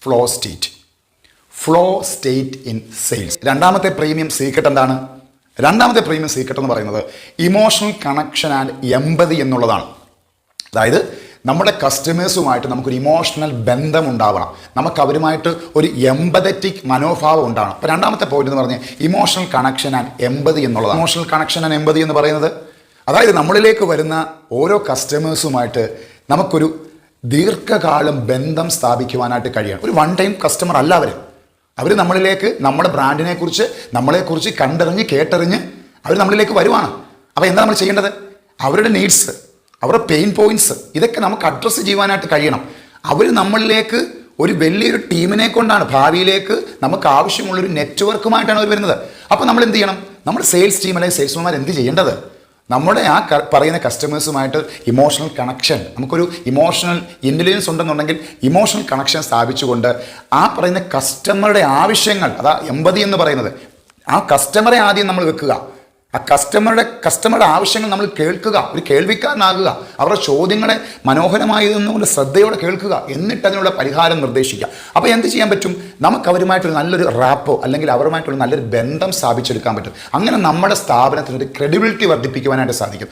Flow state. Flow state in sales. രണ്ടാമത്തെ premium secret എന്താണ്? രണ്ടാമത്തെ പ്രീമിയം സീക്രട്ട് എന്ന് പറയുന്നത് ഇമോഷണൽ കണക്ഷൻ ആൻഡ് എമ്പതി എന്നുള്ളതാണ്. അതായത് നമ്മുടെ കസ്റ്റമേഴ്സുമായിട്ട് നമുക്കൊരു ഇമോഷണൽ ബന്ധം ഉണ്ടാവണം, നമുക്ക് അവരുമായിട്ട് ഒരു എമ്പതറ്റിക് മനോഭാവം ഉണ്ടാവണം. അപ്പോൾ രണ്ടാമത്തെ പോയിന്റ് എന്ന് പറഞ്ഞാൽ ഇമോഷണൽ കണക്ഷൻ ആൻഡ് എമ്പതി എന്നുള്ളതാണ്. ഇമോഷണൽ കണക്ഷൻ ആൻഡ് എമ്പതി എന്ന് പറയുന്നത് അതായത് നമ്മളിലേക്ക് വരുന്ന ഓരോ കസ്റ്റമേഴ്സുമായിട്ട് നമുക്കൊരു ദീർഘകാലം ബന്ധം സ്ഥാപിക്കുവാനായിട്ട് കഴിയണം. ഒരു വൺ ടൈം കസ്റ്റമർ അല്ല അവർ നമ്മളിലേക്ക് നമ്മുടെ ബ്രാൻഡിനെ കുറിച്ച് നമ്മളെക്കുറിച്ച് കണ്ടറിഞ്ഞ് കേട്ടറിഞ്ഞ് അവർ നമ്മളിലേക്ക് വരുവാണ്. അപ്പോൾ എന്താ നമ്മൾ ചെയ്യേണ്ടത്? അവരുടെ നീഡ്സ്, അവരുടെ പെയിൻ പോയിന്റ്സ് ഇതൊക്കെ നമുക്ക് അഡ്രസ്സ് ചെയ്യുവാനായിട്ട് കഴിയണം. അവർ നമ്മളിലേക്ക് ഒരു വലിയൊരു ടീമിനെ കൊണ്ടാണ് ഭാവിയിലേക്ക് നമുക്ക് ആവശ്യമുള്ളൊരു നെറ്റ്വർക്കുമായിട്ടാണ് അവർ വരുന്നത്. അപ്പോൾ നമ്മൾ എന്ത് ചെയ്യണം? നമ്മുടെ സെയിൽസ് ടീം അല്ലെങ്കിൽ സെയിൽസ്മാൻമാർ എന്ത് ചെയ്യേണ്ടത്? നമ്മുടെ ആ പറയുന്ന കസ്റ്റമേഴ്സുമായിട്ട് ഇമോഷണൽ കണക്ഷൻ, നമുക്കൊരു ഇമോഷണൽ ഇൻ്റലിജൻസ് ഉണ്ടെന്നുണ്ടെങ്കിൽ ഇമോഷണൽ കണക്ഷൻ സ്ഥാപിച്ചുകൊണ്ട് ആ പറയുന്ന കസ്റ്റമറുടെ ആവശ്യങ്ങൾ, അതാ എമ്പതി എന്ന് പറയുന്നത്, ആ കസ്റ്റമറെ ആദ്യം നമ്മൾ വെക്കുക. ആ കസ്റ്റമറുടെ ആവശ്യങ്ങൾ നമ്മൾ കേൾക്കുക, ഒരു കേൾവിക്കാരനാകുക, അവരുടെ ചോദ്യങ്ങളെ മനോഹരമായതെന്നുകൊണ്ട് ശ്രദ്ധയോടെ കേൾക്കുക, എന്നിട്ട് അതിനുള്ള പരിഹാരം നിർദ്ദേശിക്കുക. അപ്പോൾ എന്ത് ചെയ്യാൻ പറ്റും? നമുക്ക് അവരുമായിട്ടൊരു നല്ലൊരു റാപ്പോ അല്ലെങ്കിൽ അവരുമായിട്ടുള്ള നല്ലൊരു ബന്ധം സ്ഥാപിച്ചെടുക്കാൻ പറ്റും. അങ്ങനെ നമ്മുടെ സ്ഥാപനത്തിന് ഒരു ക്രെഡിബിലിറ്റി വർദ്ധിപ്പിക്കുവാനായിട്ട് സാധിക്കും.